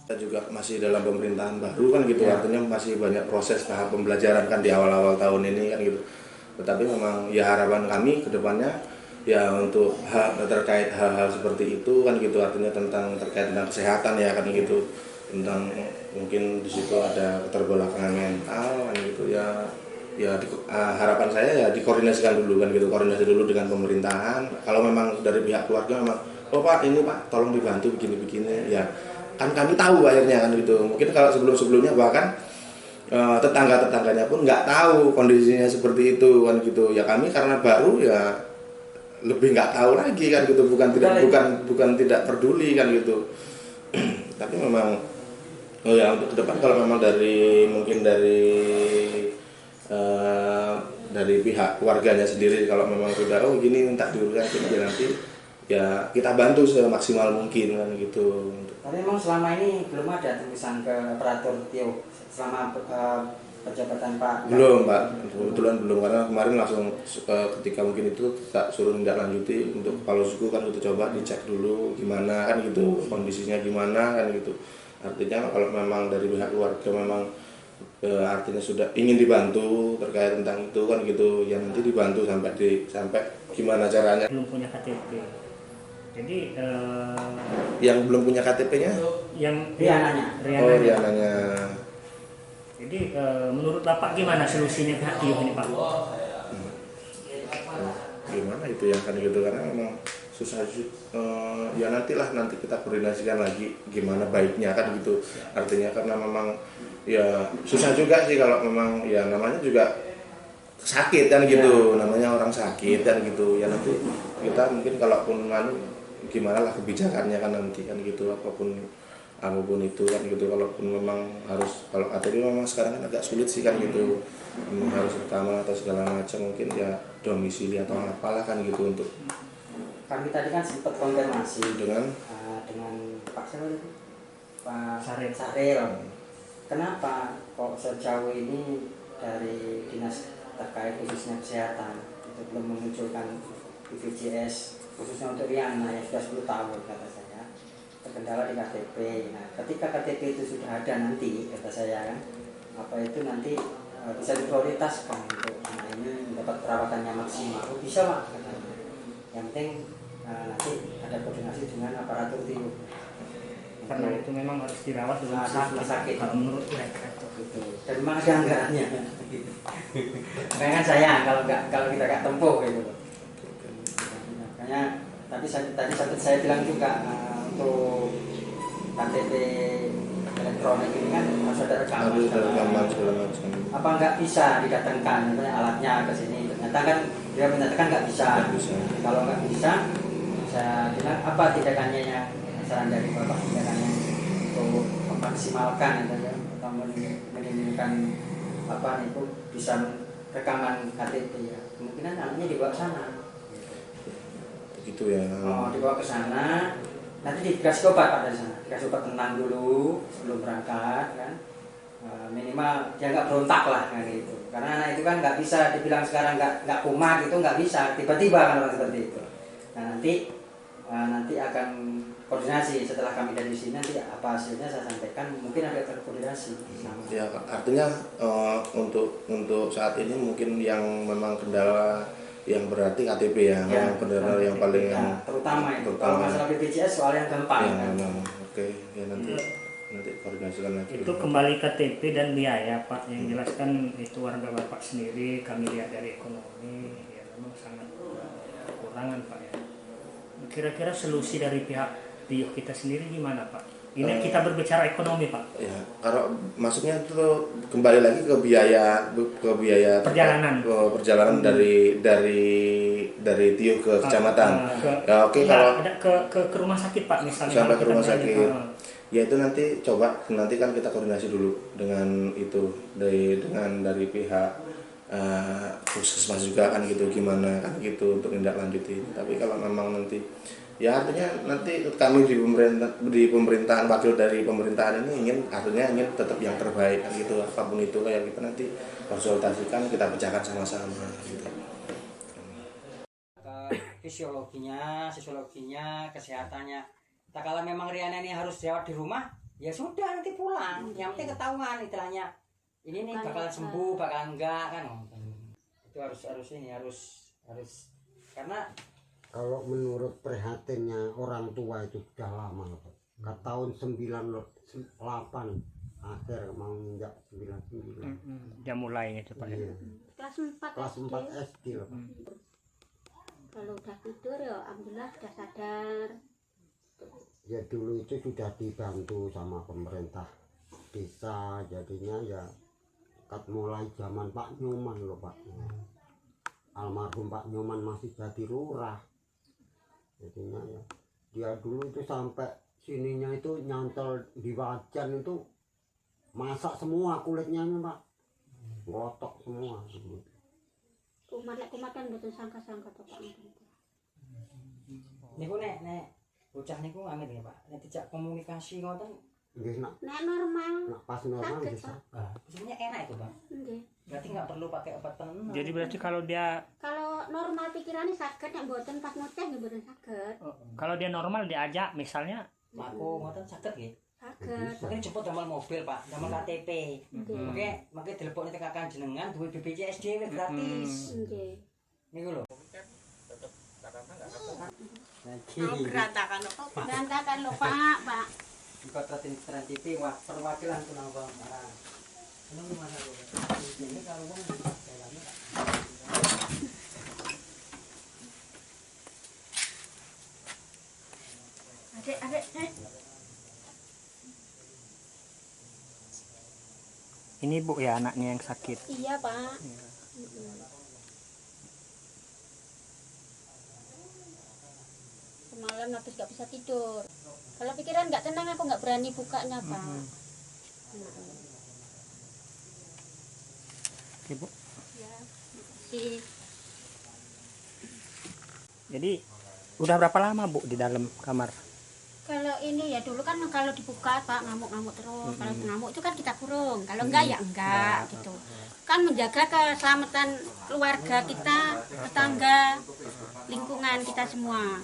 Kita juga masih dalam pemerintahan baru kan gitu, artinya masih banyak proses tahap pembelajaran kan di awal-awal tahun ini kan gitu. Tetapi memang ya harapan kami ke depannya ya untuk terkait hal-hal seperti itu kan gitu, artinya terkait tentang kesehatan ya kan gitu, tentang mungkin di situ ada keterbelakangan mental kan gitu ya. Harapan saya ya dikoordinasikan dulu kan gitu, koordinasi dulu dengan pemerintahan. Kalau memang dari pihak keluarga memang, oh Pak ini Pak tolong dibantu begini-begini ya, kan kami tahu akhirnya kan gitu. Mungkin kalau sebelumnya bahkan tetangga-tetangganya pun nggak tahu kondisinya seperti itu kan gitu ya. Kami karena baru ya lebih nggak tahu lagi kan gitu, bukan tidak peduli kan gitu. Tapi memang untuk ke depan kalau memang mungkin dari pihak keluarganya sendiri kalau memang sudah gini minta diuruskan ya nanti ya kita bantu semaksimal mungkin kan gitu. Tapi memang selama ini belum ada tulisan ke operator Tio selama penjabatan Pak? Belum Pak, kebetulan belum, karena kemarin langsung ketika mungkin itu tak suruh tindak lanjuti untuk kalau suku kan itu coba dicek dulu gimana kan gitu, kondisinya gimana kan gitu. Artinya kalau memang dari pihak keluarga memang artinya sudah ingin dibantu terkait tentang itu kan gitu ya, nanti dibantu sampai gimana caranya. Belum punya KTP, jadi yang belum punya KTP-nya yang Riananya. Jadi menurut Bapak gimana solusinya pihak Tio ini Pak? Gimana itu ya kan gitu, karena memang susah ya nanti kita koordinasikan lagi gimana baiknya kan gitu. Artinya karena memang ya susah juga sih kalau memang ya namanya juga sakit kan gitu, namanya orang sakit kan gitu ya. Nanti kita mungkin kalaupun gimana lah kebijakannya kan nanti kan gitu, apapun itu kan gitu. Kalaupun memang kalau ATP memang sekarang kan agak sulit sih kan gitu, harus rekaman atau segala macam, mungkin ya domisili atau apalah kan gitu. Untuk kami tadi kan sempat konfirmasi dengan Pak siapa itu? Pak Saril. Kenapa kok sejauh ini dari dinas terkait khususnya kesehatan itu belum memunculkan BPJS khususnya untuk Riana yang sudah 10 tahun kata saya, terkendala di KTP. Nah, ketika KTP itu sudah ada nanti kata saya kan, apa itu nanti bisa diprioritaskan untuk ini mendapat perawatannya maksimal. Oh, bisa Pak katanya. Yang penting nanti ada koordinasi dengan aparatur Tio. Karena itu memang harus dirawat dengan sakit. Kalau menurut mereka Gitu. Dan memang ada anggarannya. Makanya kan sayang kalau kita nggak tempuh gitu. Makanya tadi saya bilang juga untuk KTP elektronik ini kan harus ada rekaman segala macam. Apa nggak bisa didatangkan alatnya ke sini? Ternyata kan dia menyatakan nggak bisa. Kalau nggak bisa, saya bilang apa tindakannya ya? Saran dari Bapak tindakannya untuk memaksimalkan ya, atau menginginkan apa itu bisa rekaman KTP ya. Kemungkinan alatnya dibawa ke sana. begitu ya. Dibawa ke sana, nanti dikasih obat Pak dari sana. Dikasih obat tenang dulu sebelum berangkat kan. Minimal dia nggak berontak lah kan gitu. Karena anak itu kan nggak bisa dibilang sekarang nggak kumat gitu, nggak bisa tiba-tiba kan orang seperti itu. Nah nanti akan koordinasi setelah kami dari sini, nanti apa hasilnya saya sampaikan, mungkin ada terkoordinasi. Ya artinya untuk saat ini mungkin yang memang kendala yang berarti KTP ya, memang kendala yang paling terutama itu. Kalau masalah BPJS soal yang gampang ya, kan. Oke. Ya nanti koordinasikan lagi. itu kembali KTP dan biaya Pak, yang jelaskan itu warga Bapak sendiri, kami lihat dari ekonomi ya memang sangat kekurangan Pak ya. Kira-kira solusi dari pihak Tio kita sendiri gimana Pak? Ini kita berbicara ekonomi Pak. Ya, kalau maksudnya itu kembali lagi ke biaya perjalanan dari Tio ke kecamatan. Kalau ada ke rumah sakit Pak misalnya. Sampai ke rumah sakit. Ya itu nanti kan kita koordinasi dulu dengan dari pihak puskesmas juga kan gitu, gimana kan gitu untuk tindak lanjuti. Tapi kalau memang nanti ya artinya nanti kami di pemerintahan, wakil dari pemerintahan ini ingin tetap yang terbaik kan gitu, apapun itu kayak kita nanti konsultasikan, kita pecahkan sama-sama gitu. Fisiologinya, kesehatannya. Tak kala memang Riana ini harus dirawat di rumah, ya sudah nanti pulang. Yang penting ketahuan istilahnya. Ini nih bakalan sembuh, bakalan enggak kan. Itu harus karena kalau menurut prihatinnya orang tua itu sudah lama, Pak. Ke tahun 98 akhir mau menginjak 99. Dia mulai gitu Pak. Iya. Kelas 4 Kelas 4 SD loh, Pak. Kalau udah tidur ya alhamdulillah sudah sadar. Ya dulu itu sudah dibantu sama pemerintah desa, jadinya ya mulai zaman Pak Nyoman loh Pak. Almarhum Pak Nyoman masih jadi lurah, jadinya ya dia dulu itu sampai sininya itu nyantol di wajan itu masak semua kulitnya Pak, ngotok semua. Kumat kan betul sangka-sangka tuh Pak. niku nek bocah niku ngamet ya Pak. Nek dijak komunikasi ngoten Nggih nak Nek normal. pas normal Sakit, bisa. ah, sebenarnya enak itu Pak. Nggih. Berarti nggak perlu pakai obat penenang. Jadi berarti kalau dia Normal pikirannya sakit, nek mboten pas ngoceh nggih mboten sakit. kalau dia normal diajak misalnya aku ngoten saged nggih. Sakit. Mungkin jemput damel mobil Pak, damel KTP. Mungkin telepon tekan jenengan duwe BPJS dhewe gratis. Nggih. Niku lho. Berantakan lho Pak. Berantakan lho Pak. Di Kota Trans TV perwakilan Tunawang Marang. Ini gimana Bu? Ini kalau wong jalannya Adek. ini Bu ya anaknya yang sakit. Iya Pak. Semalam habis gak bisa tidur. Kalau pikiran nggak tenang aku nggak berani bukanya Pak. Ibu. Ya, makasih. Jadi udah berapa lama Bu di dalam kamar? Kalau ini ya dulu kan kalau dibuka Pak ngamuk-ngamuk terus. Kalau ngamuk itu kan kita kurung. Kalau enggak ya enggak gitu. Kan menjaga keselamatan keluarga kita, tetangga, lingkungan kita semua.